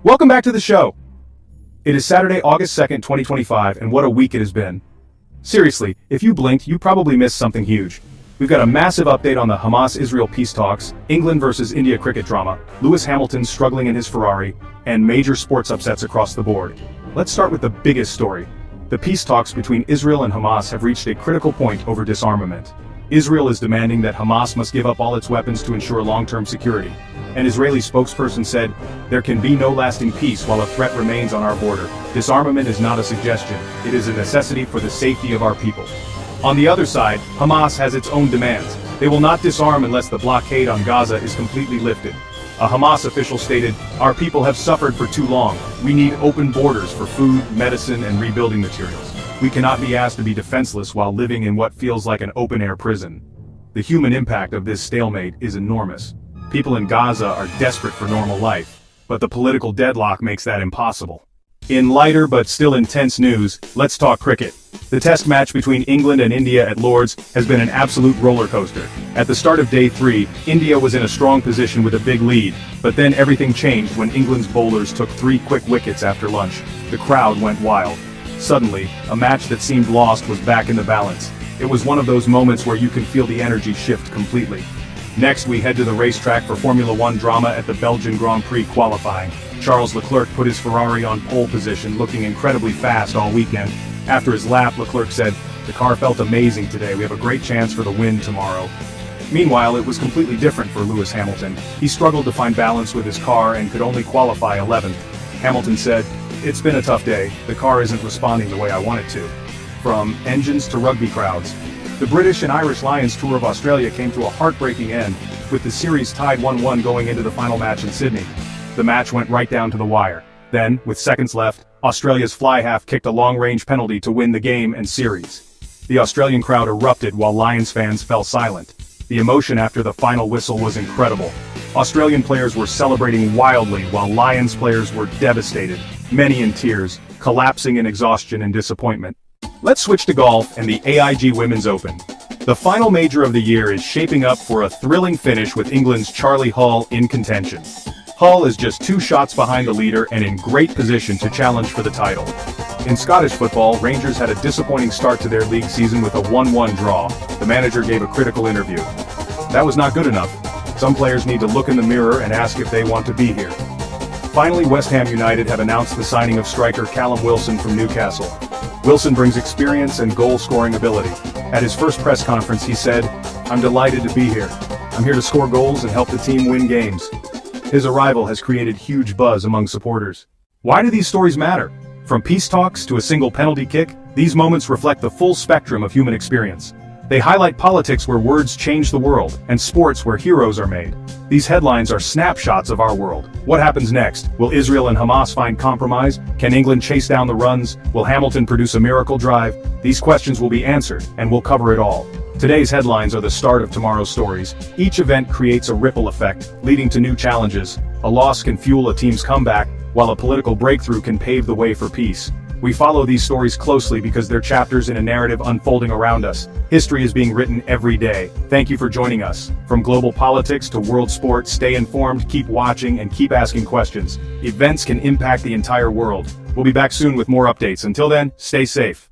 Welcome back to the show. It is Saturday, August 2nd, 2025, and what a week it has been. Seriously, if you blinked, you probably missed something huge. We've got a massive update on the Hamas-Israel peace talks, England versus India cricket drama, Lewis Hamilton struggling in his Ferrari, and major sports upsets across the board. Let's start with the biggest story. The peace talks between Israel and Hamas have reached a critical point over disarmament. Israel is demanding that Hamas must give up all its weapons to ensure long-term security. An Israeli spokesperson said, "There can be no lasting peace while a threat remains on our border. Disarmament is not a suggestion, it is a necessity for the safety of our people." On the other side, Hamas has its own demands. They will not disarm unless the blockade on Gaza is completely lifted. A Hamas official stated, "Our people have suffered for too long. We need open borders for food, medicine, and rebuilding materials. We cannot be asked to be defenseless while living in what feels like an open-air prison." The human impact of this stalemate is enormous. People in Gaza are desperate for normal life, but the political deadlock makes that impossible. In lighter but still intense news, let's talk cricket. The test match between England and India at Lord's has been an absolute roller coaster. At the start of day 3, India was in a strong position with a big lead, but then everything changed when England's bowlers took 3 quick wickets after lunch. The crowd went wild. Suddenly, a match that seemed lost was back in the balance. It was one of those moments where you can feel the energy shift completely. Next, we head to the racetrack for Formula 1 drama at the Belgian Grand Prix qualifying. Charles Leclerc put his Ferrari on pole position, looking incredibly fast all weekend. After his lap, Leclerc said, "The car felt amazing today. We have a great chance for the win tomorrow." Meanwhile, it was completely different for Lewis Hamilton. He struggled to find balance with his car and could only qualify 11th. Hamilton said, "It's been a tough day. The car isn't responding the way I want it to." From engines to rugby crowds. The British and Irish Lions tour of Australia came to a heartbreaking end, with the series tied 1-1 going into the final match in Sydney. The match went right down to the wire. Then, with seconds left, Australia's fly half kicked a long-range penalty to win the game and series. The Australian crowd erupted while Lions fans fell silent. The emotion after the final whistle was incredible. Australian players were celebrating wildly while Lions players were devastated, many in tears, collapsing in exhaustion and disappointment. Let's switch to golf and the AIG Women's Open. The final major of the year is shaping up for a thrilling finish with England's Charley Hull in contention. Hull is just 2 shots behind the leader and in great position to challenge for the title. In Scottish football, Rangers had a disappointing start to their league season with a 1-1 draw. The manager gave a critical interview. "That was not good enough. Some players need to look in the mirror and ask if they want to be here." Finally, West Ham United have announced the signing of striker Callum Wilson from Newcastle. Wilson brings experience and goal-scoring ability. At his first press conference, he said, "I'm delighted to be here. I'm here to score goals and help the team win games." His arrival has created huge buzz among supporters. Why do these stories matter? From peace talks to a single penalty kick, these moments reflect the full spectrum of human experience. They highlight politics where words change the world, and sports where heroes are made. These headlines are snapshots of our world. What happens next? Will Israel and Hamas find compromise? Can England chase down the runs? Will Hamilton produce a miracle drive? These questions will be answered, and we'll cover it all. Today's headlines are the start of tomorrow's stories. Each event creates a ripple effect, leading to new challenges. A loss can fuel a team's comeback, while a political breakthrough can pave the way for peace. We follow these stories closely because they're chapters in a narrative unfolding around us. History is being written every day. Thank you for joining us. From global politics to world sports, stay informed, keep watching, and keep asking questions. Events can impact the entire world. We'll be back soon with more updates. Until then, stay safe.